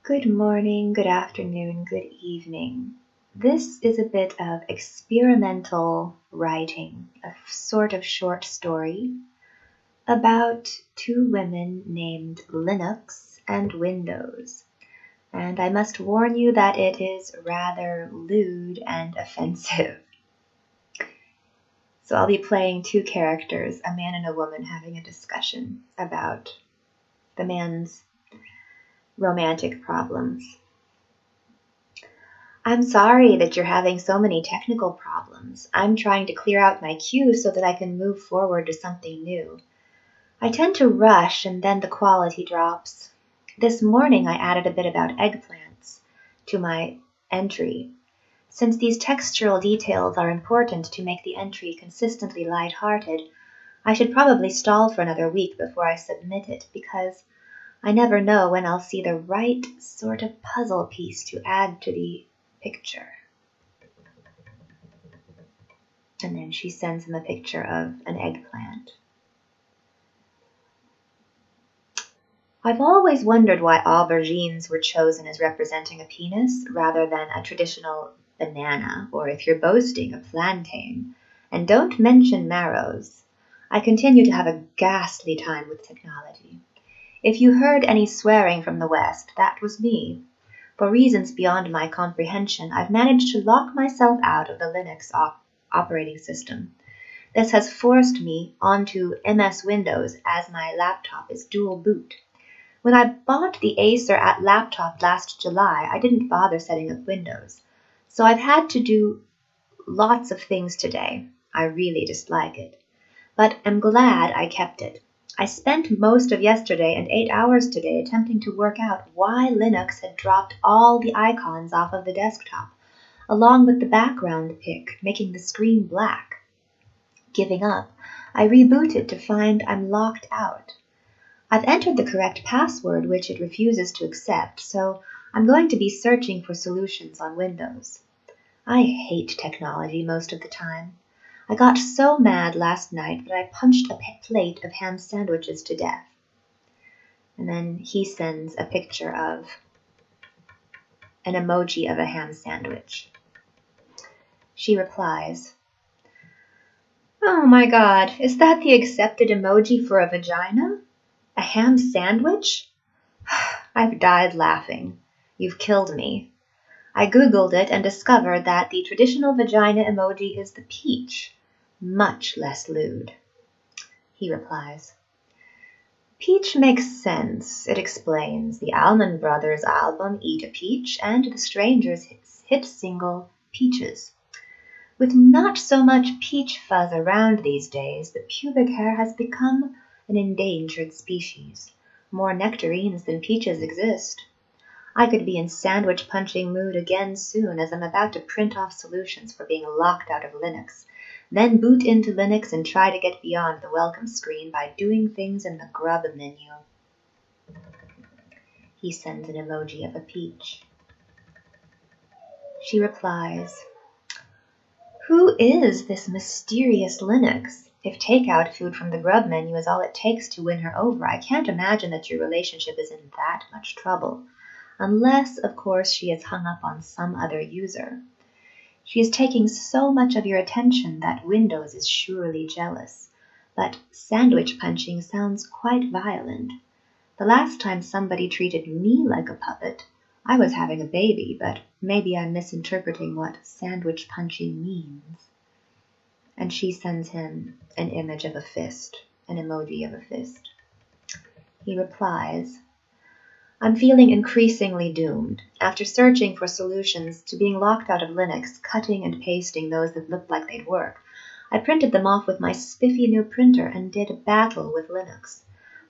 Good morning, good afternoon, good evening. This is a bit of experimental writing, a sort of short story about two women named Linux and Windows. And I must warn you that it is rather lewd and offensive. So I'll be playing two characters, a man and a woman, having a discussion about the man's romantic problems. I'm sorry that you're having so many technical problems. I'm trying to clear out my queue so that I can move forward to something new. I tend to rush and then the quality drops. This morning I added a bit about eggplants to my entry. Since these textural details are important to make the entry consistently light-hearted, I should probably stall for another week before I submit it because I never know when I'll see the right sort of puzzle piece to add to the picture. And then she sends him a picture of an eggplant. I've always wondered why aubergines were chosen as representing a penis rather than a traditional banana, or if you're boasting, a plantain. And don't mention marrows. I continue to have a ghastly time with technology. If you heard any swearing from the West, that was me. For reasons beyond my comprehension, I've managed to lock myself out of the Linux operating system. This has forced me onto MS Windows as my laptop is dual boot. When I bought the Acer laptop last July, I didn't bother setting up Windows. So I've had to do lots of things today. I really dislike it. But I'm glad I kept it. I spent most of yesterday and 8 hours today attempting to work out why Linux had dropped all the icons off of the desktop, along with the background pic, making the screen black. Giving up, I rebooted to find I'm locked out. I've entered the correct password, which it refuses to accept, so I'm going to be searching for solutions on Windows. I hate technology most of the time. I got so mad last night that I punched a plate of ham sandwiches to death. And then he sends a picture of an emoji of a ham sandwich. She replies, "Oh my God, is that the accepted emoji for a vagina? A ham sandwich?" I've died laughing. You've killed me. I googled it and discovered that the traditional vagina emoji is the peach, much less lewd. He replies, "Peach makes sense. It explains the Allman Brothers album Eat a Peach and the Strangers' hit single Peaches. With not so much peach fuzz around these days, the pubic hair has become an endangered species. More nectarines than peaches exist. I could be in sandwich punching mood again soon, as I'm about to print off solutions for being locked out of Linux, then boot into Linux and try to get beyond the welcome screen by doing things in the grub menu." He sends an emoji of a peach. She replies, "Who is this mysterious Linux? If takeout food from the grub menu is all it takes to win her over, I can't imagine that your relationship is in that much trouble. Unless, of course, she is hung up on some other user. She is taking so much of your attention that Windows is surely jealous. But sandwich punching sounds quite violent. The last time somebody treated me like a puppet, I was having a baby, but maybe I'm misinterpreting what sandwich punching means." And she sends him an image of a fist, an emoji of a fist. He replies, "I'm feeling increasingly doomed. After searching for solutions to being locked out of Linux, cutting and pasting those that looked like they'd work, I printed them off with my spiffy new printer and did a battle with Linux.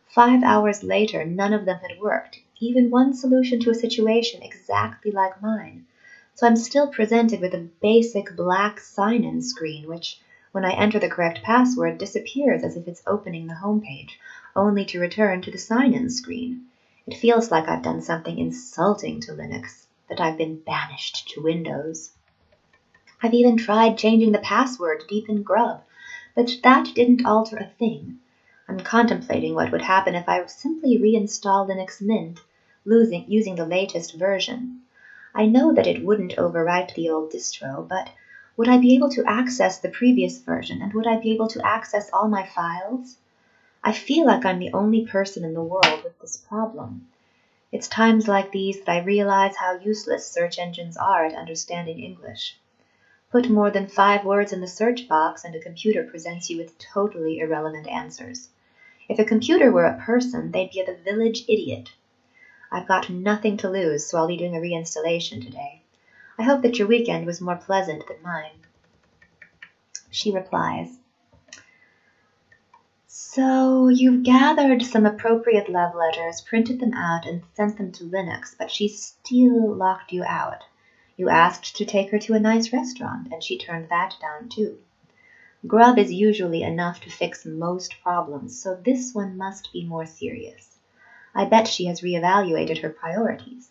5 hours later, none of them had worked, even one solution to a situation exactly like mine. So I'm still presented with a basic black sign-in screen, which, when I enter the correct password, disappears as if it's opening the homepage, only to return to the sign-in screen. It feels like I've done something insulting to Linux, that I've been banished to Windows. I've even tried changing the password deep in Grub, but that didn't alter a thing. I'm contemplating what would happen if I simply reinstall Linux Mint, using the latest version. I know that it wouldn't overwrite the old distro, but would I be able to access the previous version, and would I be able to access all my files? I feel like I'm the only person in the world with this problem. It's times like these that I realize how useless search engines are at understanding English. Put more than 5 words in the search box and a computer presents you with totally irrelevant answers. If a computer were a person, they'd be the village idiot. I've got nothing to lose, so I'll be doing a reinstallation today. I hope that your weekend was more pleasant than mine. She replies, So you've gathered some appropriate love letters, printed them out, and sent them to Linux, but she still locked you out. You asked to take her to a nice restaurant, and she turned that down too. Grub is usually enough to fix most problems, so this one must be more serious. I bet she has reevaluated her priorities.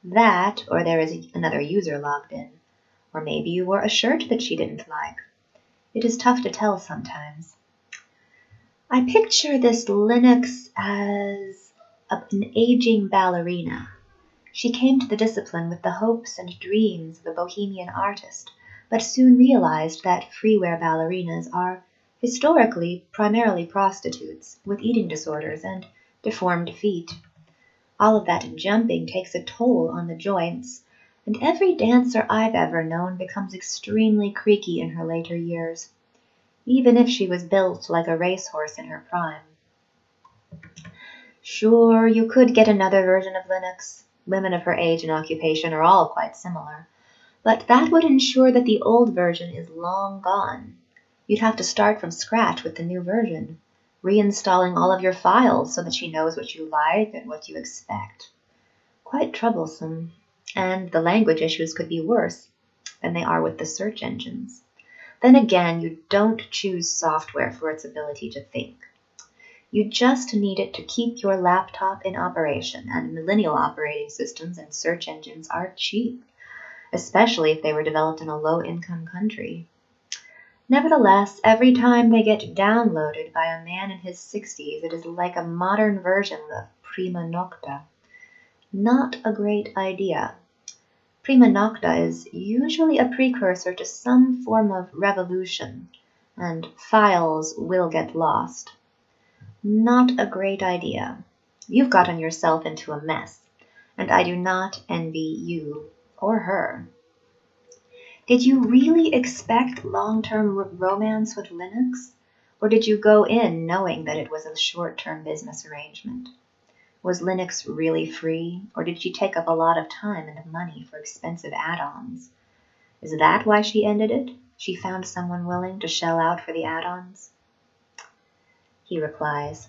That, or there is another user logged in. Or maybe you wore a shirt that she didn't like. It is tough to tell sometimes. I picture this Linux as an aging ballerina. She came to the discipline with the hopes and dreams of a bohemian artist, but soon realized that freeware ballerinas are historically primarily prostitutes with eating disorders and deformed feet. All of that jumping takes a toll on the joints, and every dancer I've ever known becomes extremely creaky in her later years, even if she was built like a racehorse in her prime. Sure, you could get another version of Linux. Women of her age and occupation are all quite similar. But that would ensure that the old version is long gone. You'd have to start from scratch with the new version, reinstalling all of your files so that she knows what you like and what you expect. Quite troublesome. And the language issues could be worse than they are with the search engines. Then again, you don't choose software for its ability to think. You just need it to keep your laptop in operation, and millennial operating systems and search engines are cheap, especially if they were developed in a low-income country. Nevertheless, every time they get downloaded by a man in his 60s, it is like a modern version of Prima Nocta. Not a great idea. Prima Nocta is usually a precursor to some form of revolution, and files will get lost. Not a great idea. You've gotten yourself into a mess, and I do not envy you or her. Did you really expect long-term romance with Linux? Or did you go in knowing that it was a short-term business arrangement? Was Linux really free, or did she take up a lot of time and money for expensive add-ons? Is that why she ended it? She found someone willing to shell out for the add-ons? He replies,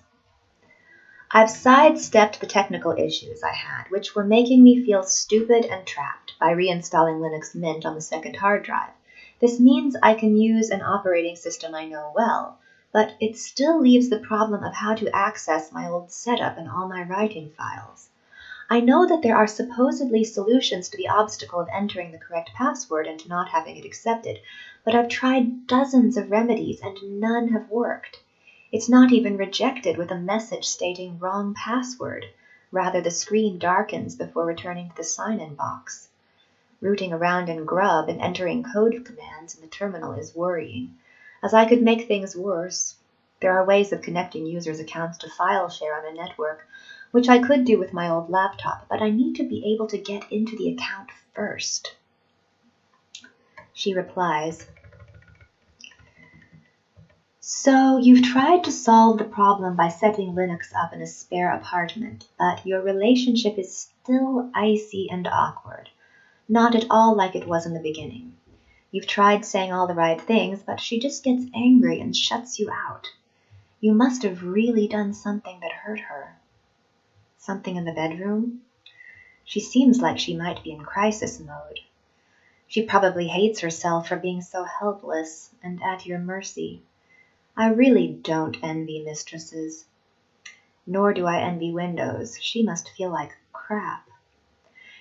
I've sidestepped the technical issues I had, which were making me feel stupid and trapped, by reinstalling Linux Mint on the second hard drive. This means I can use an operating system I know well, but it still leaves the problem of how to access my old setup and all my writing files. I know that there are supposedly solutions to the obstacle of entering the correct password and not having it accepted, but I've tried dozens of remedies and none have worked. It's not even rejected with a message stating wrong password. Rather, the screen darkens before returning to the sign-in box. Rooting around in Grub and entering code commands in the terminal is worrying, as I could make things worse. There are ways of connecting users' accounts to file share on a network, which I could do with my old laptop, but I need to be able to get into the account first. She replies, So you've tried to solve the problem by setting Linux up in a spare apartment, but your relationship is still icy and awkward, not at all like it was in the beginning. You've tried saying all the right things, but she just gets angry and shuts you out. You must have really done something that hurt her. Something in the bedroom? She seems like she might be in crisis mode. She probably hates herself for being so helpless and at your mercy. I really don't envy mistresses. Nor do I envy Windows. She must feel like crap.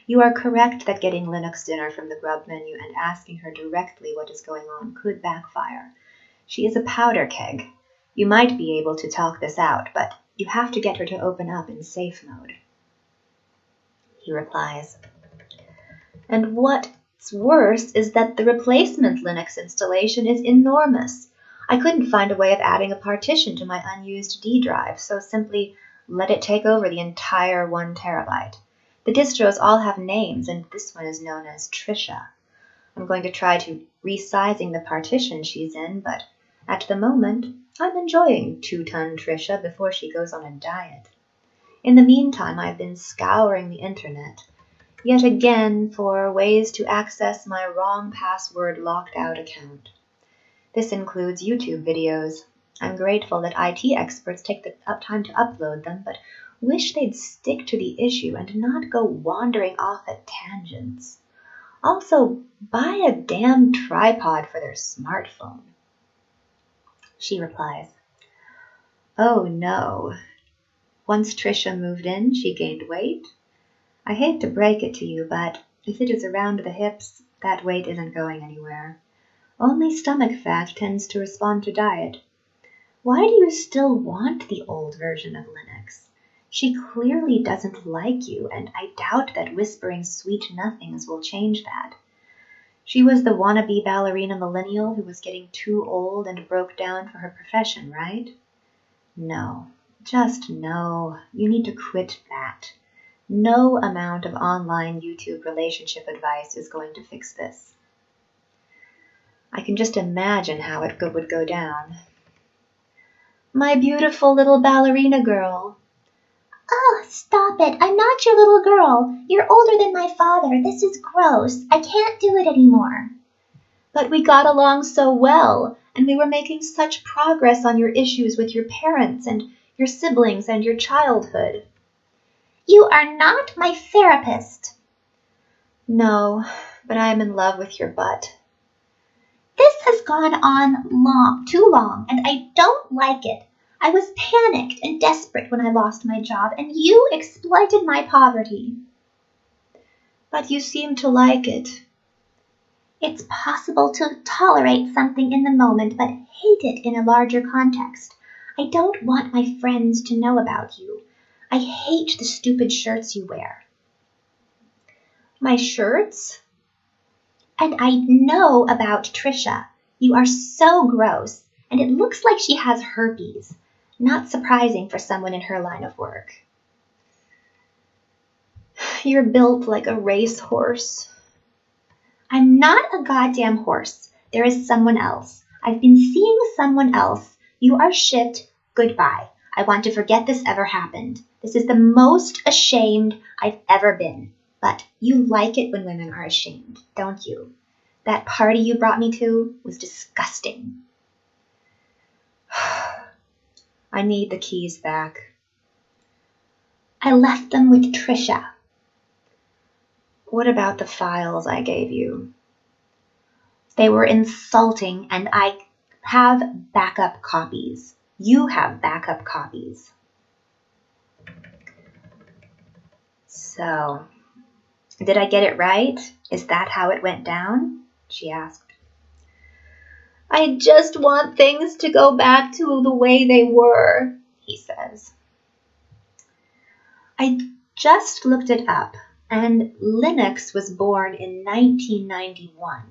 You are correct that getting Linux dinner from the Grub menu and asking her directly what is going on could backfire. She is a powder keg. You might be able to talk this out, but you have to get her to open up in safe mode. he replies. And what's worse is that the replacement Linux installation is enormous. I couldn't find a way of adding a partition to my unused D drive, so simply let it take over the entire 1 terabyte. The distros all have names, and this one is known as Trisha. I'm going to try to resizing the partition she's in, but at the moment, I'm enjoying 2-ton Trisha before she goes on a diet. In the meantime, I've been scouring the internet, yet again for ways to access my wrong password locked out account. This includes YouTube videos. I'm grateful that IT experts take the time to upload them, but wish they'd stick to the issue and not go wandering off at tangents. Also, buy a damn tripod for their smartphone. She replies, Oh no. Once Trisha moved in, she gained weight. I hate to break it to you, but if it is around the hips, that weight isn't going anywhere. Only stomach fat tends to respond to diet. Why do you still want the old version of Linux? She clearly doesn't like you, and I doubt that whispering sweet nothings will change that. She was the wannabe ballerina millennial who was getting too old and broke down for her profession, right? No, just no. You need to quit that. No amount of online YouTube relationship advice is going to fix this. I can just imagine how it would go down. My beautiful little ballerina girl. Oh, stop it. I'm not your little girl. You're older than my father. This is gross. I can't do it anymore. But we got along so well, and we were making such progress on your issues with your parents and your siblings and your childhood. You are not my therapist. No, but I am in love with your butt. This has gone on too long, and I don't like it. I was panicked and desperate when I lost my job, and you exploited my poverty. But you seem to like it. It's possible to tolerate something in the moment, but hate it in a larger context. I don't want my friends to know about you. I hate the stupid shirts you wear. My shirts? And I know about Trisha. You are so gross, and it looks like she has herpes. Not surprising for someone in her line of work. You're built like a racehorse. I'm not a goddamn horse. There is someone else. I've been seeing someone else. You are shit. Goodbye. I want to forget this ever happened. This is the most ashamed I've ever been. But you like it when women are ashamed, don't you? That party you brought me to was disgusting. I need the keys back. I left them with Trisha. What about the files I gave you? They were insulting, and I have backup copies. You have backup copies. So, did I get it right? Is that how it went down? She asked. I just want things to go back to the way they were, he says. I just looked it up, and Linux was born in 1991.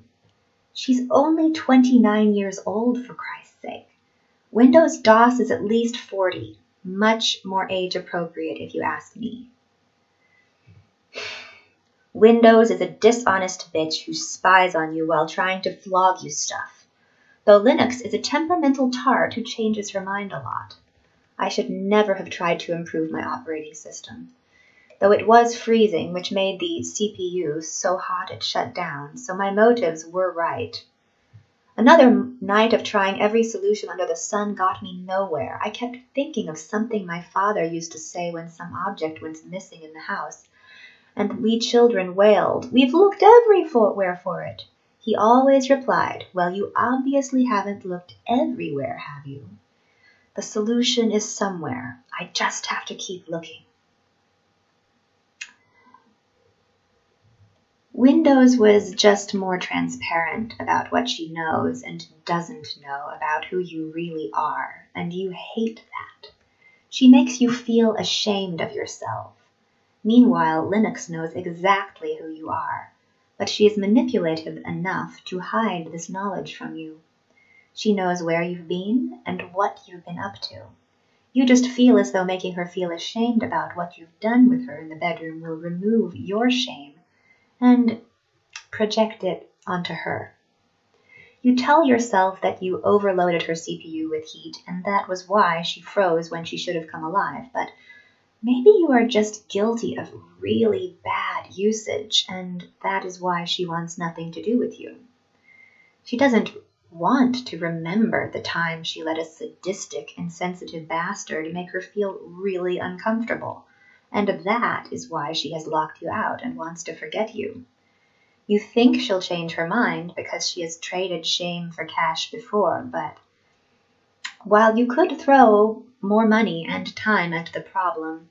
She's only 29 years old, for Christ's sake. Windows DOS is at least 40, much more age appropriate if you ask me. Windows is a dishonest bitch who spies on you while trying to flog you stuff, though Linux is a temperamental tart who changes her mind a lot. I should never have tried to improve my operating system, though it was freezing, which made the CPU so hot it shut down, so my motives were right. Another night of trying every solution under the sun got me nowhere. I kept thinking of something my father used to say when some object went missing in the house, and we children wailed, "We've looked everywhere for it." He always replied, "Well, you obviously haven't looked everywhere, have you? The solution is somewhere. I just have to keep looking." Windows was just more transparent about what she knows and doesn't know about who you really are, and you hate that. She makes you feel ashamed of yourself. Meanwhile, Linux knows exactly who you are, but she is manipulative enough to hide this knowledge from you. She knows where you've been and what you've been up to. You just feel as though making her feel ashamed about what you've done with her in the bedroom will remove your shame and project it onto her. You tell yourself that you overloaded her CPU with heat and that was why she froze when she should have come alive, but maybe you are just guilty of really bad usage and that is why she wants nothing to do with you. She doesn't want to remember the time she let a sadistic, insensitive bastard make her feel really uncomfortable, and that is why she has locked you out and wants to forget you. You think she'll change her mind because she has traded shame for cash before, but while you could throw more money and time at the problem,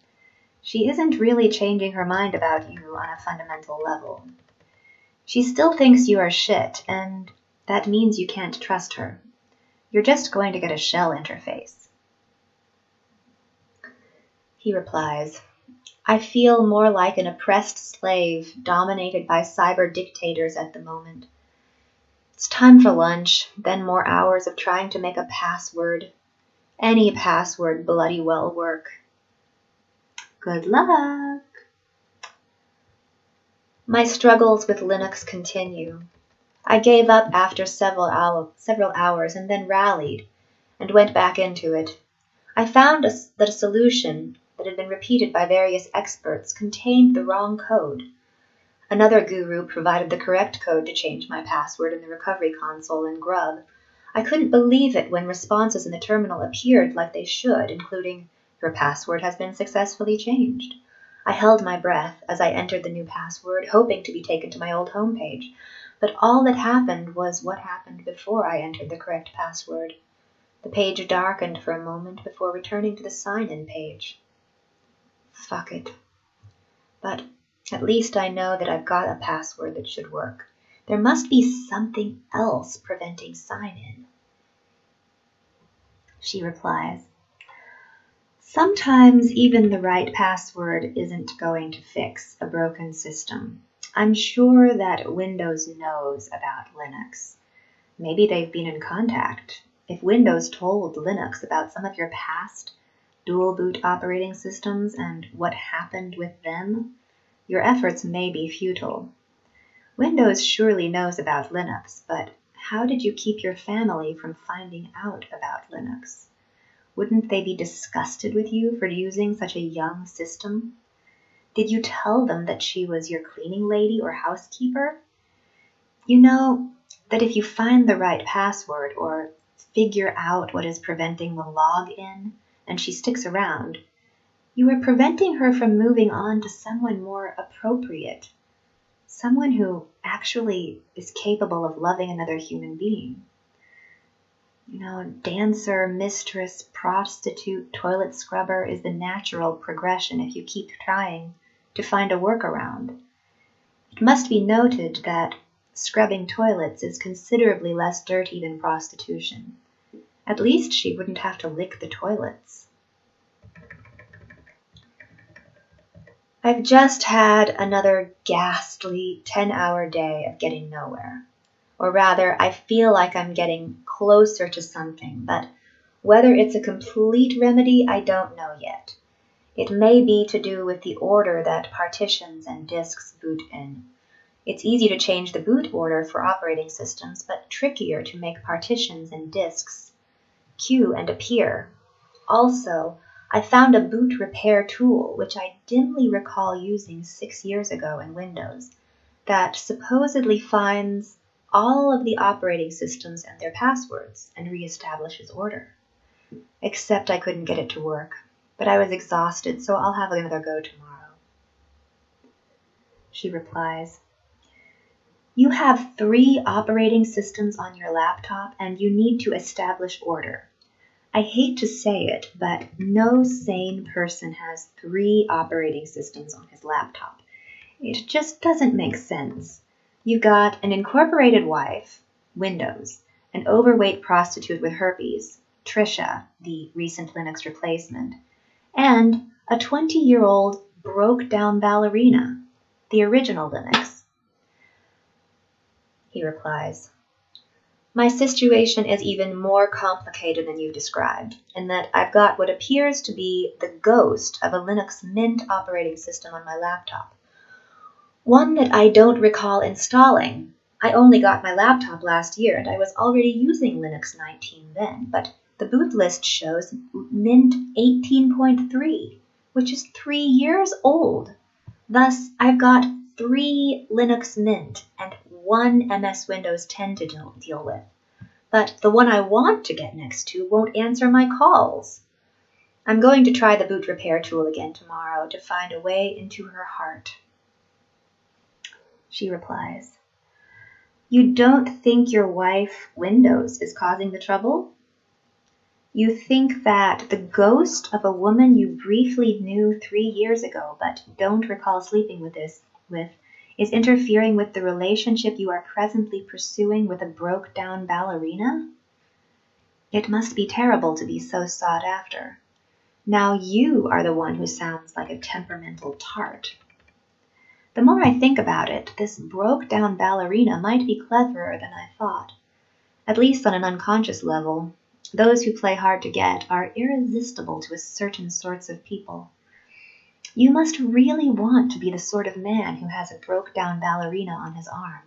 she isn't really changing her mind about you on a fundamental level. She still thinks you are shit, and that means you can't trust her. You're just going to get a shell interface. He replies, I feel more like an oppressed slave dominated by cyber dictators at the moment. It's time for lunch, then more hours of trying to make a password. Any password bloody well work. Good luck. My struggles with Linux continue. I gave up after several hours and then rallied and went back into it. I found that a solution that had been repeated by various experts contained the wrong code. Another guru provided the correct code to change my password in the recovery console in Grub. I couldn't believe it when responses in the terminal appeared like they should, including, your password has been successfully changed. I held my breath as I entered the new password, hoping to be taken to my old homepage, but all that happened was what happened before I entered the correct password. The page darkened for a moment before returning to the sign-in page. Fuck it. But at least I know that I've got a password that should work. There must be something else preventing sign-in. She replies, sometimes even the right password isn't going to fix a broken system. I'm sure that Windows knows about Linux. Maybe they've been in contact. If Windows told Linux about some of your past dual boot operating systems and what happened with them, your efforts may be futile. Windows surely knows about Linux, but how did you keep your family from finding out about Linux? Wouldn't they be disgusted with you for using such a young system? Did you tell them that she was your cleaning lady or housekeeper? You know that if you find the right password or figure out what is preventing the login and she sticks around, you are preventing her from moving on to someone more appropriate, someone who actually is capable of loving another human being. Dancer, mistress, prostitute, toilet scrubber is the natural progression if you keep trying to find a workaround. It must be noted that scrubbing toilets is considerably less dirty than prostitution. At least she wouldn't have to lick the toilets. I've just had another ghastly 10-hour day of getting nowhere. Or rather, I feel like I'm getting closer to something, but whether it's a complete remedy, I don't know yet. It may be to do with the order that partitions and disks boot in. It's easy to change the boot order for operating systems, but trickier to make partitions and disks queue and appear. Also, I found a boot repair tool, which I dimly recall using 6 years ago in Windows, that supposedly finds all of the operating systems and their passwords and reestablishes order. Except I couldn't get it to work, but I was exhausted, so I'll have another go tomorrow. She replies, you have 3 operating systems on your laptop and you need to establish order. I hate to say it, but no sane person has 3 operating systems on his laptop. It just doesn't make sense. You've got an incorporated wife, Windows, an overweight prostitute with herpes, Trisha, the recent Linux replacement, and a 20-year-old broke down ballerina, the original Linux. He replies, my situation is even more complicated than you described, in that I've got what appears to be the ghost of a Linux Mint operating system on my laptop. One that I don't recall installing. I only got my laptop last year and I was already using Linux 19 then, but the boot list shows Mint 18.3, which is 3 years old. Thus, I've got 3 Linux Mint and 1 MS Windows 10 to deal with. But the one I want to get next to won't answer my calls. I'm going to try the boot repair tool again tomorrow to find a way into her heart. She replies, you don't think your wife, Windows, is causing the trouble? You think that the ghost of a woman you briefly knew 3 years ago but don't recall sleeping with is interfering with the relationship you are presently pursuing with a broke-down ballerina? It must be terrible to be so sought after. Now you are the one who sounds like a temperamental tart. The more I think about it, this broke-down ballerina might be cleverer than I thought. At least on an unconscious level, those who play hard to get are irresistible to a certain sorts of people. You must really want to be the sort of man who has a broke-down ballerina on his arm.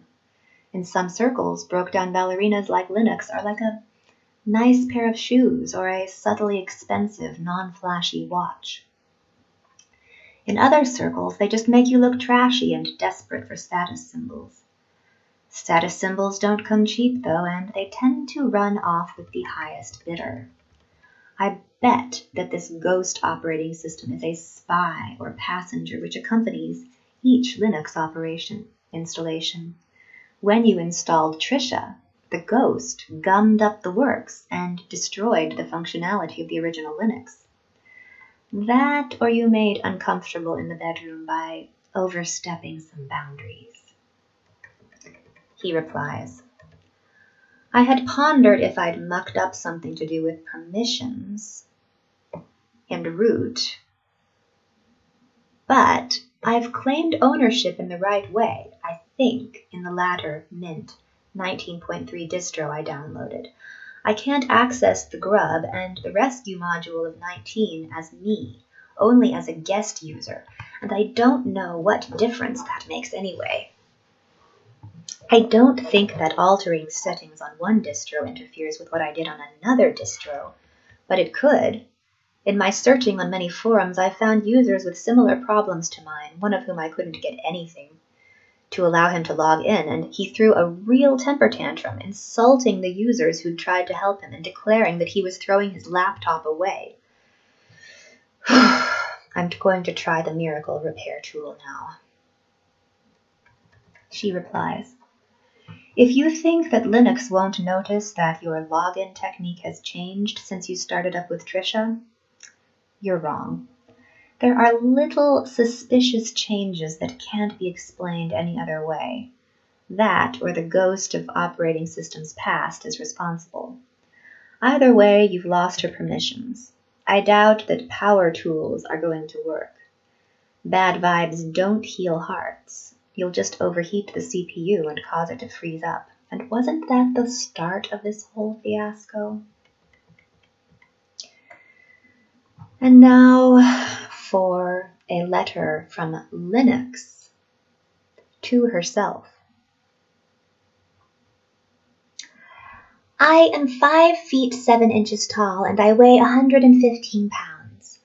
In some circles, broke-down ballerinas like Linux are like a nice pair of shoes or a subtly expensive, non-flashy watch. In other circles, they just make you look trashy and desperate for status symbols. Status symbols don't come cheap, though, and they tend to run off with the highest bidder. I bet that this ghost operating system is a spy or passenger which accompanies each Linux installation. When you installed Trisha, the ghost gummed up the works and destroyed the functionality of the original Linux. That, or you made uncomfortable in the bedroom by overstepping some boundaries. He replies, I had pondered if I'd mucked up something to do with permissions and root, but I've claimed ownership in the right way, I think, in the latter Mint 19.3 distro I downloaded. I can't access the grub and the rescue module of 19 as me, only as a guest user, and I don't know what difference that makes anyway. I don't think that altering settings on one distro interferes with what I did on another distro, but it could. In my searching on many forums, I found users with similar problems to mine, one of whom I couldn't get anything to allow him to log in, and he threw a real temper tantrum, insulting the users who'd tried to help him and declaring that he was throwing his laptop away. I'm going to try the miracle repair tool now. She replies, if you think that Linux won't notice that your login technique has changed since you started up with Trisha, you're wrong. There are little suspicious changes that can't be explained any other way. That, or the ghost of operating systems past, is responsible. Either way, you've lost her permissions. I doubt that power tools are going to work. Bad vibes don't heal hearts. You'll just overheat the CPU and cause it to freeze up. And wasn't that the start of this whole fiasco? And now for a letter from Linux to herself. I am 5 feet 7 inches tall and I weigh 115 pounds.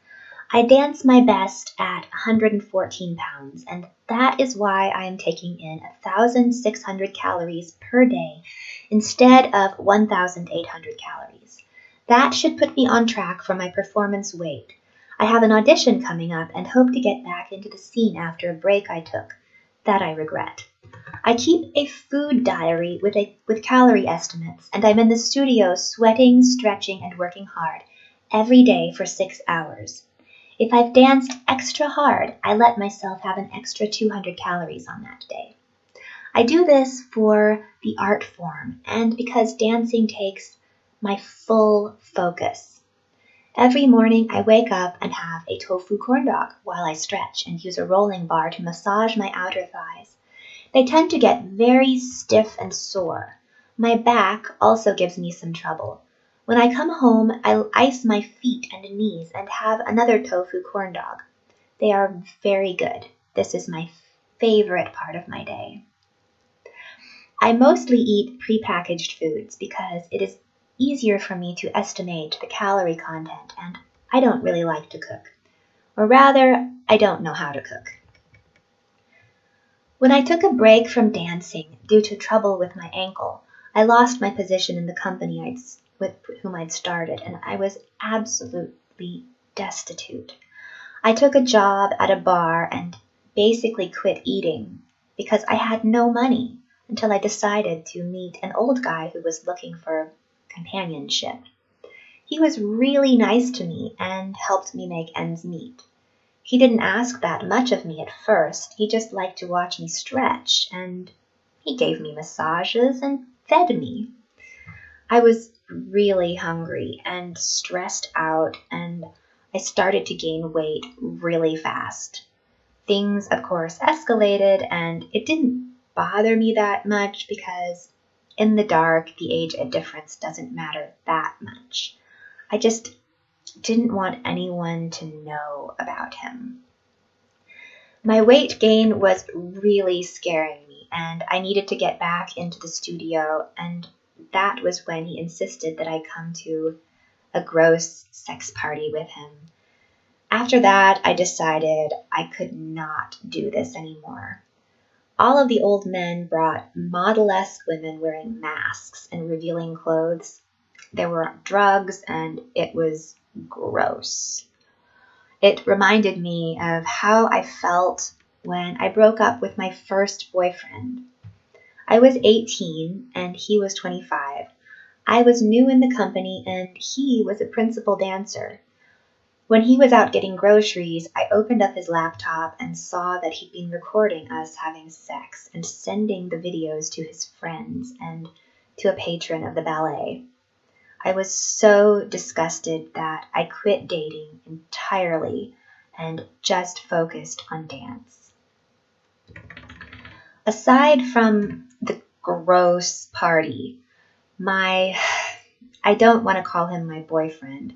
I dance my best at 114 pounds, and that is why I am taking in 1,600 calories per day instead of 1,800 calories. That should put me on track for my performance weight. I have an audition coming up and hope to get back into the scene after a break I took. That I regret. I keep a food diary with calorie estimates, and I'm in the studio sweating, stretching, and working hard every day for 6 hours. If I've danced extra hard, I let myself have an extra 200 calories on that day. I do this for the art form and because dancing takes my full focus. Every morning I wake up and have a tofu corn dog while I stretch and use a rolling bar to massage my outer thighs. They tend to get very stiff and sore. My back also gives me some trouble. When I come home, I'll ice my feet and knees and have another tofu corn dog. They are very good. This is my favorite part of my day. I mostly eat prepackaged foods because it is easier for me to estimate the calorie content, and I don't really like to cook. Or rather, I don't know how to cook. When I took a break from dancing due to trouble with my ankle, I lost my position in the company with whom I'd started, and I was absolutely destitute. I took a job at a bar and basically quit eating because I had no money until I decided to meet an old guy who was looking for companionship. He was really nice to me and helped me make ends meet. He didn't ask that much of me at first. He just liked to watch me stretch, and he gave me massages and fed me. I was really hungry and stressed out, and I started to gain weight really fast. Things, of course, escalated, and it didn't bother me that much because in the dark, the age difference doesn't matter that much. I just didn't want anyone to know about him. My weight gain was really scaring me, and I needed to get back into the studio, and that was when he insisted that I come to a gross sex party with him. After that, I decided I could not do this anymore. All of the old men brought model-esque women wearing masks and revealing clothes. There were drugs, and it was gross. It reminded me of how I felt when I broke up with my first boyfriend. I was 18 and he was 25. I was new in the company and he was a principal dancer. When he was out getting groceries, I opened up his laptop and saw that he'd been recording us having sex and sending the videos to his friends and to a patron of the ballet. I was so disgusted that I quit dating entirely and just focused on dance. Aside from the gross party, I don't want to call him my boyfriend,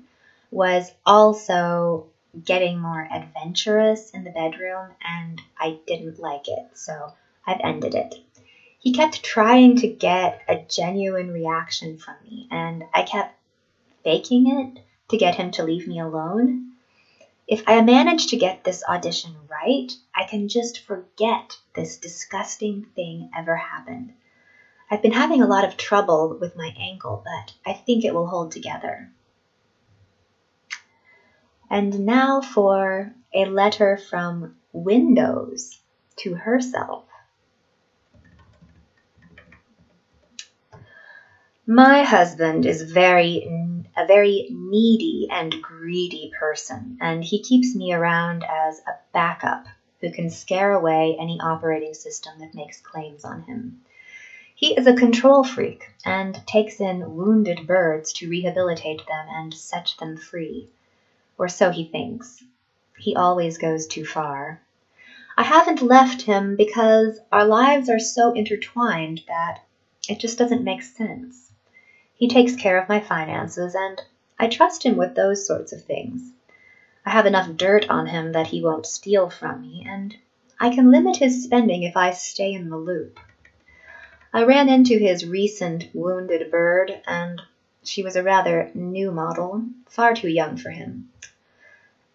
was also getting more adventurous in the bedroom, and I didn't like it, so I've ended it. He kept trying to get a genuine reaction from me, and I kept faking it to get him to leave me alone. If I manage to get this audition right, I can just forget this disgusting thing ever happened. I've been having a lot of trouble with my ankle, but I think it will hold together. And now for a letter from Windows to herself. My husband is a very needy and greedy person, and he keeps me around as a backup who can scare away any operating system that makes claims on him. He is a control freak and takes in wounded birds to rehabilitate them and set them free. Or so he thinks. He always goes too far. I haven't left him because our lives are so intertwined that it just doesn't make sense. He takes care of my finances, and I trust him with those sorts of things. I have enough dirt on him that he won't steal from me, and I can limit his spending if I stay in the loop. I ran into his recent wounded bird, and she was a rather new model, far too young for him.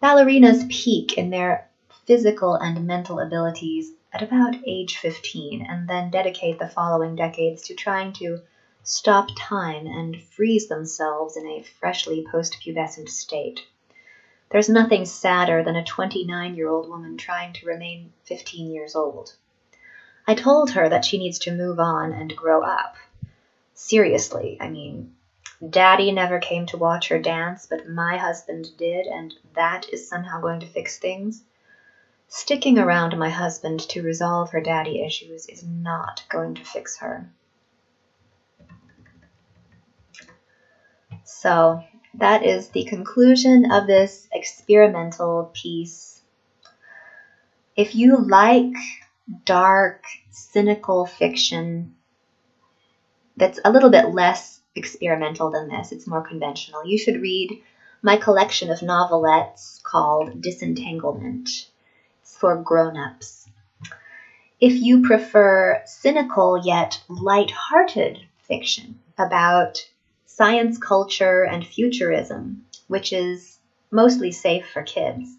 Ballerinas peak in their physical and mental abilities at about age 15 and then dedicate the following decades to trying to stop time and freeze themselves in a freshly post-pubescent state. There's nothing sadder than a 29-year-old woman trying to remain 15 years old. I told her that she needs to move on and grow up. Seriously, Daddy never came to watch her dance, but my husband did, and that is somehow going to fix things. Sticking around my husband to resolve her daddy issues is not going to fix her. So, that is the conclusion of this experimental piece. If you like dark, cynical fiction that's a little bit less experimental than this, it's more conventional, you should read my collection of novelettes called Disentanglement. It's for grown-ups. If you prefer cynical yet light-hearted fiction about science, culture, and futurism, which is mostly safe for kids,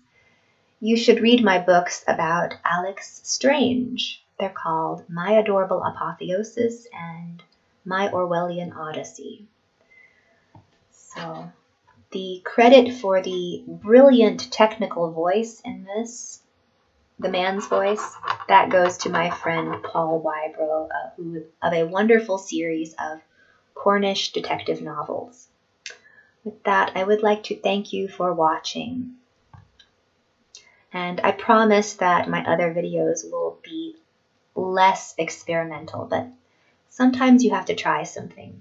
you should read my books about Alex Strange. They're called My Adorable Apotheosis and My Orwellian Odyssey. So the credit for the brilliant technical voice in this, the man's voice, that goes to my friend Paul Wybrow, of a wonderful series of Cornish detective novels. With that, I would like to thank you for watching. And I promise that my other videos will be less experimental, but sometimes you have to try something.